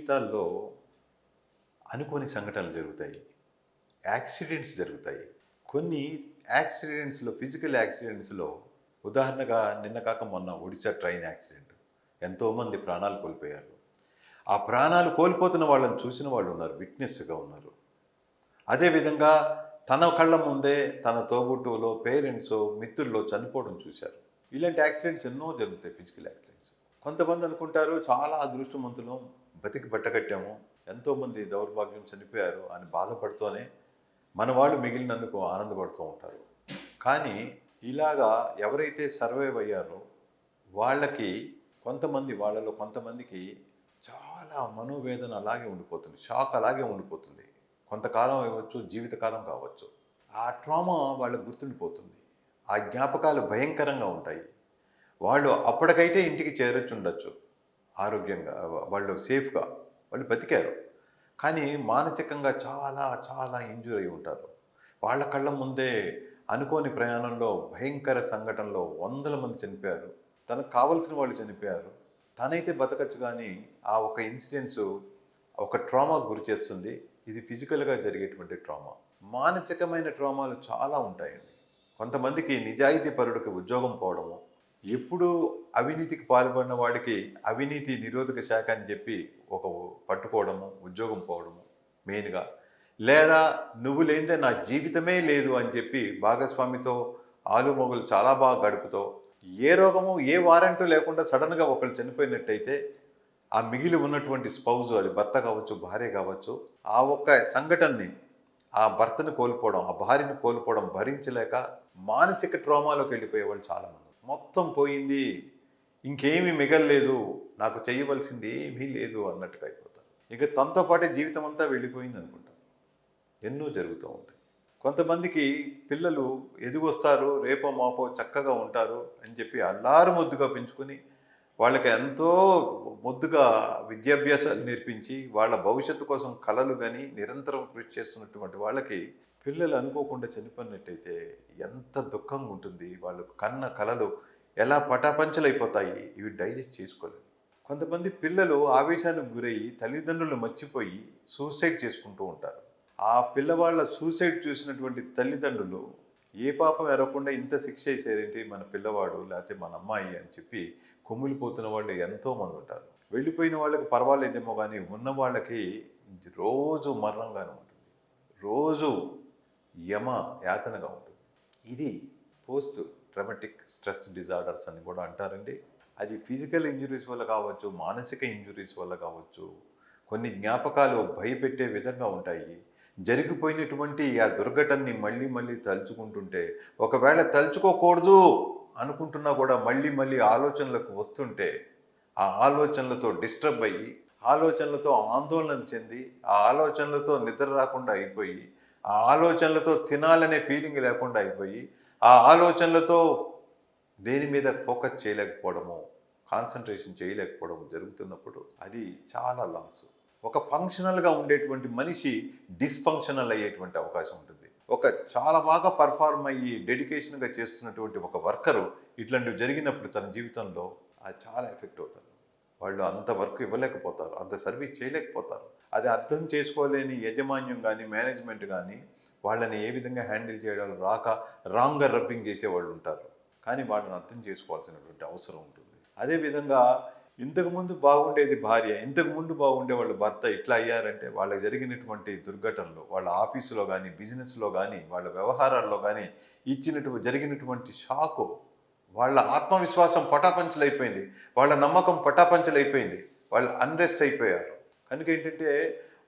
జీవితాల్లో అనుకోని సంఘటనలు జరుగుతాయి. యాక్సిడెంట్స్ జరుగుతాయి. కొన్ని యాక్సిడెంట్స్‌లో ఫిజికల్ యాక్సిడెంట్స్‌లో ఉదాహరణగా నిన్న కాక మొన్న ఒడిశా ట్రైన్ యాక్సిడెంట్. ఎంతోమంది ప్రాణాలు కోల్పోయారు. ఆ ప్రాణాలు కోల్పోతున్న వాళ్ళని చూసిన వాళ్ళు ఉన్నారు. విట్‌నెస్‌గా ఉన్నారు. అదేవిధంగా తన కళ్ళ ముందే తన తోబుట్టువులో, పేరెంట్సో, మిత్రుల్లో చనిపోవడం చూశారు. ఇలాంటి యాక్సిడెంట్స్ ఎన్నో జరుగుతాయి ఫిజికల్ యాక్సిడెంట్స్. కొంతమంది అనుకుంటారు చాలా అదృష్టవంతులం, బతికి బట్టకట్టాము, ఎంతోమంది దౌర్భాగ్యం చనిపోయారు అని బాధపడుతూనే మన వాళ్ళు మిగిలినందుకు ఆనందపడుతూ ఉంటారు. కానీ ఇలాగా ఎవరైతే సర్వైవ్ అయ్యారో వాళ్ళకి వాళ్ళలో కొంతమందికి చాలా మనోవేదన అలాగే ఉండిపోతుంది. షాక్ అలాగే ఉండిపోతుంది. కొంతకాలం అవ్వచ్చు, జీవితకాలం కావచ్చు. ఆ ట్రామా వాళ్ళకి గుర్తుండిపోతుంది. ఆ జ్ఞాపకాలు భయంకరంగా ఉంటాయి. వాళ్ళు అప్పటికైతే ఇంటికి చేరొచ్చుండొచ్చు ఆరోగ్యంగా, వాళ్ళు సేఫ్‌గా, వాళ్ళు బతికారు. కానీ మానసికంగా చాలా చాలా ఇంజ్యూర్ అయి ఉంటారు. వాళ్ళ కళ్ళ ముందే అనుకోని ప్రయాణంలో భయంకర సంఘటనలో వందల మంది చనిపోయారు. తనకు కావలసిన వాళ్ళు చనిపోయారు. తనైతే బతకచ్చు కానీ ఆ ఒక ఇన్సిడెంట్స్ ఒక ట్రామాకు గురి చేస్తుంది. ఇది ఫిజికల్‌గా జరిగేటువంటి ట్రామా. మానసికమైన ట్రామాలు చాలా ఉంటాయండి. కొంతమందికి నిజాయితీ పరుడికి ఉద్యోగం పోవడము, ఎప్పుడూ అవినీతికి పాల్పడిన వాడికి అవినీతి నిరోధక శాఖ అని చెప్పి ఒక పట్టుకోవడము, ఉద్యోగం పోవడము మెయిన్‌గా. లేదా నువ్వు లేనిదే నా జీవితమే లేదు అని చెప్పి భాగస్వామితో ఆలుమొగలు చాలా బాగా గడుపుతో ఏ రోగము, ఏ వారంటూ లేకుండా సడన్‌గా ఒకళ్ళు చనిపోయినట్టయితే ఆ మిగిలి ఉన్నటువంటి స్పౌజ్, అది భర్త కావచ్చు, భార్య కావచ్చు, ఆ ఒక్క సంఘటనని, ఆ భర్తను కోల్పోవడం, ఆ భార్యను కోల్పోవడం భరించలేక మానసిక ట్రామాలోకి వెళ్ళిపోయే వాళ్ళు చాలామంది. మొత్తం పోయింది, ఇంకేమీ మిగల్లేదు, నాకు చేయవలసింది ఏమీ లేదు అన్నట్టుగా అయిపోతారు. ఇక తనతో పాటే జీవితం అంతా వెళ్ళిపోయింది అనుకుంటారు. ఎన్నో జరుగుతూ ఉంటాయి. కొంతమందికి పిల్లలు ఎదిగొస్తారు, రేపో మాపో చక్కగా ఉంటారు అని చెప్పి అల్లారు ముద్దుగా పెంచుకొని వాళ్ళకి ఎంతో ముద్దుగా విద్యాభ్యాసాలు నేర్పించి వాళ్ళ భవిష్యత్తు కోసం కలలు కానీ నిరంతరం కృషి చేస్తున్నటువంటి వాళ్ళకి పిల్లలు అనుకోకుండా చనిపోయినట్టయితే ఎంత దుఃఖంగా ఉంటుంది. వాళ్ళు కన్న కలలు ఎలా పటాపంచలైపోతాయి, ఇవి డైజెస్ట్ చేసుకోలేరు. కొంతమంది పిల్లలు ఆవేశానికి గురయ్యి తల్లిదండ్రులు మర్చిపోయి సూసైడ్ చేసుకుంటూ ఉంటారు. ఆ పిల్లవాళ్ళ సూసైడ్ చూసినటువంటి తల్లిదండ్రులు ఏ పాపం ఎరగకుండా ఇంత శిక్ష వేసారేంటి మన పిల్లవాడు, లేకపోతే మన అమ్మాయి అని చెప్పి కుమిలిపోతున్న వాళ్ళు ఎంతోమంది ఉంటారు. వెళ్ళిపోయిన వాళ్ళకి పర్వాలేదేమో కానీ ఉన్న వాళ్ళకి రోజు మరణంగానే ఉంటుంది. రోజు యమ యాతనగా ఉంటుంది. ఇది పోస్ట్ ట్రామాటిక్ స్ట్రెస్ డిజార్డర్స్ అని కూడా అంటారండి. అది ఫిజికల్ ఇంజురీస్ వల్ల కావచ్చు, మానసిక ఇంజురీస్ వల్ల కావచ్చు. కొన్ని జ్ఞాపకాలు భయపెట్టే విధంగా ఉంటాయి. జరిగిపోయినటువంటి ఆ దుర్ఘటనని మళ్ళీ మళ్ళీ తలుచుకుంటుంటే, ఒకవేళ తలుచుకోకూడదు అనుకుంటున్నా కూడా మళ్ళీ మళ్ళీ ఆలోచనలకు వస్తుంటే, ఆ ఆలోచనలతో డిస్టర్బ్ అయ్యి, ఆలోచనలతో ఆందోళన చెంది, ఆ ఆలోచనలతో నిద్ర రాకుండా అయిపోయి, ఆ ఆలోచనలతో తినాలనే ఫీలింగ్ లేకుండా అయిపోయి, ఆ ఆలోచనలతో దేని మీద ఫోకస్ చేయలేకపోవడము, కాన్సన్ట్రేషన్ చేయలేకపోవడం జరుగుతున్నప్పుడు అది చాలా లాసు. ఒక ఫంక్షనల్గా ఉండేటువంటి మనిషి డిస్ఫంక్షనల్ అయ్యేటువంటి అవకాశం ఉంటుంది. ఒక చాలా బాగా పర్ఫార్మ్ అయ్యి డెడికేషన్గా చేస్తున్నటువంటి ఒక వర్కరు ఇట్లాంటివి జరిగినప్పుడు తన జీవితంలో అది చాలా ఎఫెక్ట్ అవుతారు. వాళ్ళు అంత వర్క్ ఇవ్వలేకపోతారు, అంత సర్వీస్ చేయలేకపోతారు. అది అర్థం చేసుకోలేని యజమాన్యం కానీ, మేనేజ్మెంట్ కానీ వాళ్ళని ఏ విధంగా హ్యాండిల్ చేయడం రాక రాంగ్గా రబ్బింగ్ చేసేవాళ్ళు ఉంటారు. కానీ వాళ్ళని అర్థం చేసుకోవాల్సినటువంటి అవసరం ఉంటుంది. అదేవిధంగా ఇంతకుముందు బాగుండేది భార్య, ఇంతకుముందు బాగుండే వాళ్ళు భర్త ఇట్లా అయ్యారంటే వాళ్ళకి జరిగినటువంటి దుర్ఘటనలు, వాళ్ళ ఆఫీసులో కానీ, బిజినెస్లో కానీ, వాళ్ళ వ్యవహారాల్లో కానీ జరిగినటువంటి షాకు, వాళ్ళ ఆత్మవిశ్వాసం పటాపంచలైపోయింది, వాళ్ళ నమ్మకం పటాపంచలైపోయింది, వాళ్ళు అన్రెస్ట్ అయిపోయారు. కనుక ఏంటంటే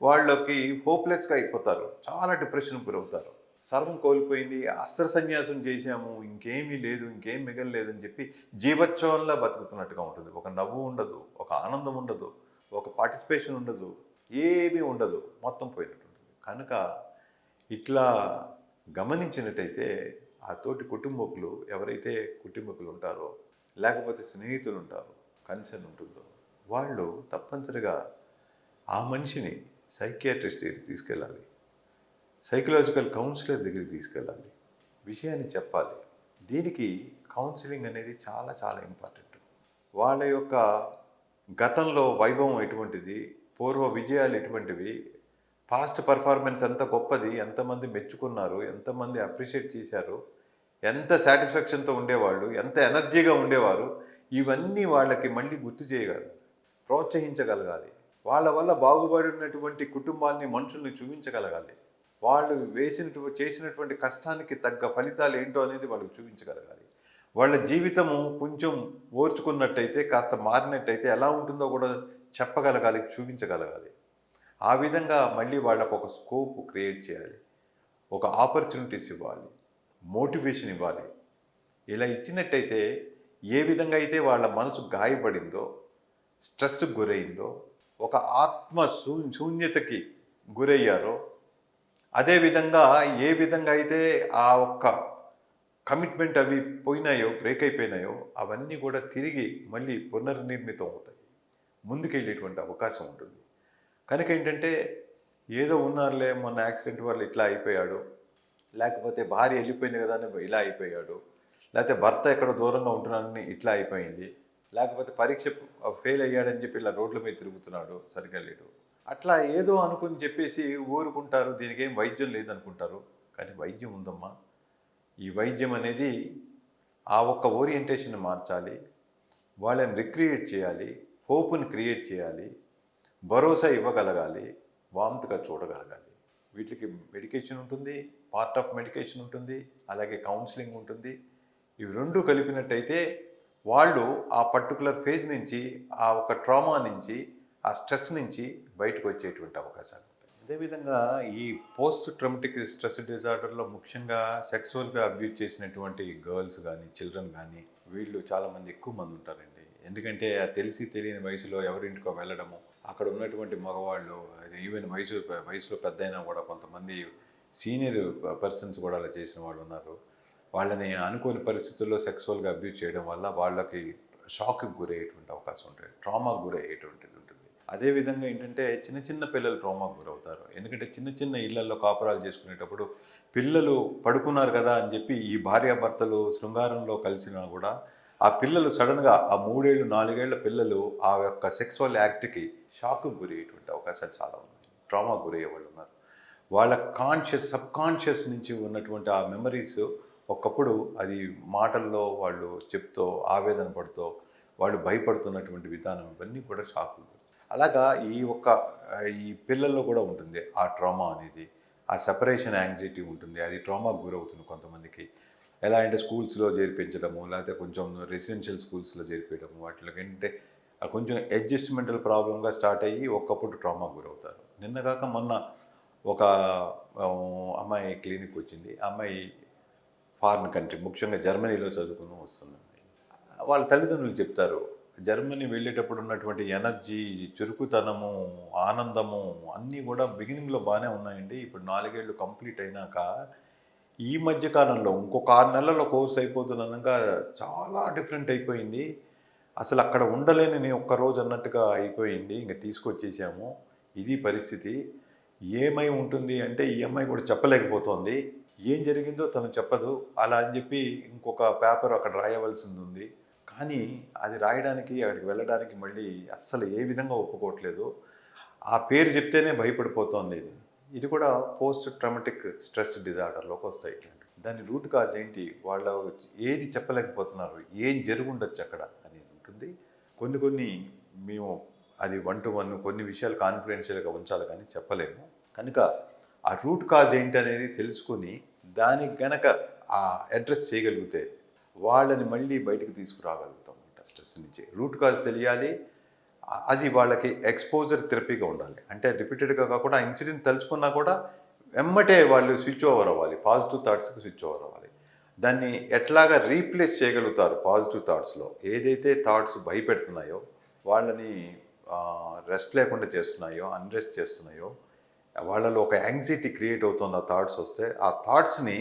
వాళ్ళకి హోప్లెస్గా అయిపోతారు, చాలా డిప్రెషన్కి గురవుతారు. సర్వం కోల్పోయింది, అస్త్ర సన్యాసం చేశాము, ఇంకేమీ లేదు, ఇంకేం మిగలలేదని చెప్పి జీవోత్సవంలా బతుకుతున్నట్టుగా ఉంటుంది. ఒక నవ్వు ఉండదు, ఒక ఆనందం ఉండదు, ఒక పార్టిసిపేషన్ ఉండదు, ఏమీ ఉండదు, మొత్తం పోయినట్టు ఉంటుంది. కనుక ఇట్లా గమనించినట్టయితే ఆ తోటి కుటుంబకులు ఎవరైతే కుటుంబకులు ఉంటారో, లేకపోతే స్నేహితులు ఉంటారో, కన్సర్న్ ఉంటుందో, వాళ్ళు తప్పనిసరిగా ఆ మనిషిని సైకియాట్రిస్ట్ దగ్గరికి తీసుకెళ్ళాలి, సైకలాజికల్ కౌన్సిలర్ దగ్గరికి తీసుకెళ్ళాలి, విషయాన్ని చెప్పాలి. దీనికి కౌన్సిలింగ్ అనేది చాలా చాలా ఇంపార్టెంట్. వాళ్ళ యొక్క గతంలో వైభవం ఎటువంటిది, పూర్వ విజయాలు ఎటువంటివి, పాస్ట్ పర్ఫార్మెన్స్ ఎంత గొప్పది, ఎంతమంది మెచ్చుకున్నారు, ఎంతమంది అప్రిషియేట్ చేశారు, ఎంత సాటిస్ఫాక్షన్తో ఉండేవాళ్ళు, ఎంత ఎనర్జీగా ఉండేవారు, ఇవన్నీ వాళ్ళకి మళ్ళీ గుర్తు చేయగలగాలి, ప్రోత్సహించగలగాలి. వాళ్ళ వల్ల బాగుపడినటువంటి కుటుంబాల్ని, మనుషుల్ని చూపించగలగాలి. వాళ్ళు చేసినటువంటి కష్టానికి తగ్గ ఫలితాలు ఏంటో అనేది వాళ్ళకి చూపించగలగాలి. వాళ్ళ జీవితము కొంచెం ఓర్చుకున్నట్టయితే, కాస్త మారినట్టయితే ఎలా ఉంటుందో కూడా చెప్పగలగాలి, చూపించగలగాలి. ఆ విధంగా మళ్ళీ వాళ్ళకు ఒక స్కోప్ క్రియేట్ చేయాలి, ఒక ఆపర్చునిటీస్ ఇవ్వాలి, మోటివేషన్ ఇవ్వాలి. ఇలా ఇచ్చినట్టయితే ఏ విధంగా అయితే వాళ్ళ మనసు గాయపడిందో, స్ట్రెస్కి గురైందో, ఒక ఆత్మ శూన్యతకి గురయ్యారో, అదేవిధంగా ఏ విధంగా అయితే ఆ ఒక్క కమిట్మెంట్ అవి పోయినాయో, బ్రేక్ అయిపోయినాయో, అవన్నీ కూడా తిరిగి మళ్ళీ పునర్నిర్మితం అవుతాయి, ముందుకెళ్ళేటువంటి అవకాశం ఉంటుంది. కనుక ఏంటంటే ఏదో ఉన్నారులే, మొన్న యాక్సిడెంట్ వల్ల ఇట్లా అయిపోయాడు, లేకపోతే భార్య వెళ్ళిపోయింది కదా అని ఇలా అయిపోయాడు, లేకపోతే భర్త ఎక్కడ దూరంగా ఉంటున్నాడని ఇట్లా అయిపోయింది, లేకపోతే పరీక్ష ఫెయిల్ అయ్యాడని చెప్పి ఇలా రోడ్ల మీద తిరుగుతున్నాడు, సరిగ్గా లేడు, అట్లా ఏదో అనుకుని చెప్పేసి ఊరుకుంటారు. దీనికి ఏం వైద్యం లేదనుకుంటారు. కానీ వైద్యం ఉందమ్మా. ఈ వైద్యం అనేది ఆ ఒక్క ఓరియంటేషన్ మార్చాలి, వాళ్ళని రిక్రియేట్ చేయాలి, హోప్ని క్రియేట్ చేయాలి, భరోసా ఇవ్వగలగాలి, వామ్త్గా చూడగలగాలి. వీటికి మెడికేషన్ ఉంటుంది, పార్ట్ ఆఫ్ మెడికేషన్ ఉంటుంది, అలాగే కౌన్సిలింగ్ ఉంటుంది. ఇవి రెండు కలిపినట్టయితే వాళ్ళు ఆ పర్టికులర్ ఫేజ్ నుంచి, ఆ ఒక ట్రామా నుంచి, ఆ స్ట్రెస్ నుంచి బయటకు వచ్చేటువంటి అవకాశాలు ఉంటాయి. అదేవిధంగా ఈ పోస్ట్ ట్రామాటిక్ స్ట్రెస్ డిజార్డర్లో ముఖ్యంగా సెక్సువల్గా అబ్యూజ్ చేసినటువంటి గర్ల్స్ కానీ, చిల్డ్రన్ కానీ, వీళ్ళు చాలామంది ఎక్కువ మంది ఉంటారండి. ఎందుకంటే తెలిసి తెలియని వయసులో ఎవరింటికో వెళ్ళడము, అక్కడ ఉన్నటువంటి మగవాళ్ళు, ఈవెన్ వయసులో పెద్ద అయినా కూడా కొంతమంది సీనియర్ పర్సన్స్ కూడా అలా చేసిన వాళ్ళు ఉన్నారు. వాళ్ళని అనుకోని పరిస్థితుల్లో సెక్సువల్గా అబ్యూజ్ చేయడం వల్ల వాళ్ళకి షాక్కి గురయ్యేటువంటి అవకాశం ఉంటుంది, ట్రామాకు గురయ్యేటువంటిది ఉంటుంది. అదేవిధంగా ఏంటంటే చిన్న చిన్న పిల్లలు ట్రామాకు గురవుతారు. ఎందుకంటే చిన్న చిన్న ఇళ్లలో కాపురాలు చేసుకునేటప్పుడు పిల్లలు పడుకున్నారు కదా అని చెప్పి ఈ భార్యాభర్తలు శృంగారంలో కలిసినా కూడా ఆ పిల్లలు సడన్గా ఆ 3 ఏళ్ళు 4 ఏళ్ల పిల్లలు ఆ యొక్క సెక్సువల్ యాక్ట్కి షాక్కి గురయ్యేటువంటి అవకాశాలు చాలా ఉన్నాయి. ట్రామాకు గురయ్యే వాళ్ళు ఉన్నారు. వాళ్ళ సబ్కాన్షియస్ నుంచి ఉన్నటువంటి ఆ మెమరీస్ ఒకప్పుడు అది మాటల్లో వాళ్ళు చెప్తూ ఆవేదన పడుతూ వాళ్ళు భయపడుతున్నటువంటి విధానం, ఇవన్నీ కూడా షాక్. అలాగా ఈ పిల్లల్లో కూడా ఉంటుంది ఆ ట్రామా అనేది. ఆ సెపరేషన్ యాంగ్జైటీ ఉంటుంది, అది ట్రామాకు గురవుతుంది కొంతమందికి. ఎలా అంటే స్కూల్స్లో చేర్పించడము, లేకపోతే కొంచెం రెసిడెన్షియల్ స్కూల్స్లో చేర్పించడము, వాటిలోకి ఏంటంటే కొంచెం అడ్జస్ట్మెంటల్ ప్రాబ్లంగా స్టార్ట్ అయ్యి ఒకప్పుడు ట్రామాకు గురవుతారు. నిన్నగాక మొన్న ఒక అమ్మాయి క్లినిక్ వచ్చింది. అమ్మాయి ఫారిన్ కంట్రీ, ముఖ్యంగా జర్మనీలో చదువుకుని వస్తుందండి. వాళ్ళ తల్లిదండ్రులు చెప్తారు, జర్మనీ వెళ్ళేటప్పుడు ఉన్నటువంటి ఎనర్జీ, చురుకుతనము, ఆనందము అన్నీ కూడా బిగినింగ్లో బాగానే ఉన్నాయండి. ఇప్పుడు 4 ఏళ్ళు కంప్లీట్ అయినాక ఈ మధ్యకాలంలో ఇంకొక 6 నెలల్లో కోర్స్ అయిపోతున్నక చాలా డిఫరెంట్ అయిపోయింది. అసలు అక్కడ ఉండలేని నేను ఒక్కరోజు అన్నట్టుగా అయిపోయింది. ఇంక తీసుకొచ్చేసాము, ఇది పరిస్థితి. ఏమై ఉంటుంది అంటే ఈ అమ్మాయి కూడా చెప్పలేకపోతుంది. ఏం జరిగిందో తను చెప్పదు. అలా అని చెప్పి ఇంకొక పేపర్ అక్కడ రాయవలసింది ఉంది. కానీ అది రాయడానికి, అక్కడికి వెళ్ళడానికి మళ్ళీ అస్సలు ఏ విధంగా ఒప్పుకోవట్లేదు. ఆ పేరు చెప్తేనే భయపడిపోతుంది. ఇది కూడా పోస్ట్ ట్రామాటిక్ స్ట్రెస్ డిజార్డర్లోకి వస్తాయి. ఇట్లాంటివి దాని రూట్ కాజ్ ఏంటి, వాళ్ళు ఏది చెప్పలేకపోతున్నారు, ఏం జరుగుండొచ్చు అక్కడ అనేది ఉంటుంది. కొన్ని మేము అది 1 to 1 కొన్ని విషయాలు కాన్ఫిడెన్షియల్గా ఉంచాలి కానీ చెప్పలేము. కనుక ఆ రూట్ కాజ్ ఏంటి అనేది తెలుసుకొని దానికి గనక ఆ అడ్రస్ చేయగలిగితే వాళ్ళని మళ్ళీ బయటకు తీసుకురాగలుగుతాం స్ట్రెస్ నుంచి. రూట్ కాజ్ తెలియాలి. అది వాళ్ళకి ఎక్స్పోజర్ థెరపీగా ఉండాలి. అంటే రిపీటెడ్గా కాకుండా ఇన్సిడెంట్ తలుచుకున్నా కూడా వెమ్మటే వాళ్ళు స్విచ్ ఓవర్ అవ్వాలి, పాజిటివ్ థాట్స్కి స్విచ్ ఓవర్ అవ్వాలి. దాన్ని ఎట్లాగా రీప్లేస్ చేయగలుగుతారు పాజిటివ్ థాట్స్లో. ఏదైతే థాట్స్ భయపెడుతున్నాయో, వాళ్ళని రెస్ట్ లేకుండా చేస్తున్నాయో, అన్రెస్ట్ చేస్తున్నాయో, వాళ్ళలో ఒక యాంగ్జైటీ క్రియేట్ అవుతుంది. ఆ థాట్స్ వస్తే ఆ థాట్స్ని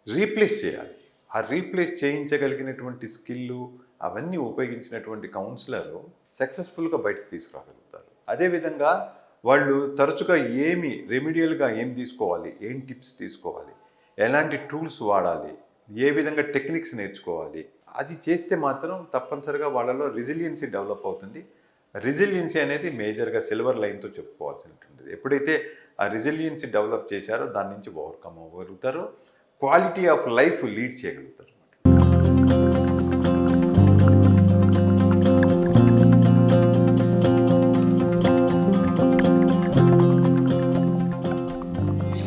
రీప్లేస్ చేయాలి. ఆ రీప్లేస్ చేయించగలిగినటువంటి స్కిల్లు అవన్నీ ఉపయోగించినటువంటి కౌన్సిలర్లు సక్సెస్ఫుల్గా బయటకు తీసుకురాగలుగుతారు. అదేవిధంగా వాళ్ళు తరచుగా రెమిడియల్గా ఏం తీసుకోవాలి, ఏం టిప్స్ తీసుకోవాలి, ఎలాంటి టూల్స్ వాడాలి, ఏ విధంగా టెక్నిక్స్ నేర్చుకోవాలి, అది చేస్తే మాత్రం తప్పనిసరిగా వాళ్ళలో రెసిలియన్సీ డెవలప్ అవుతుంది. రెసిలియన్సీ అనేది మేజర్గా సిల్వర్ లైన్తో చెప్పుకోవాల్సినటువంటిది. ఎప్పుడైతే ఆ రెసిలియన్సీ డెవలప్ చేశారో దాని నుంచి ఓవర్కమ్ అవ్వగలుగుతారో, క్వాలిటీ ఆఫ్ లైఫ్ లీడ్ చేయగలుగుతారు.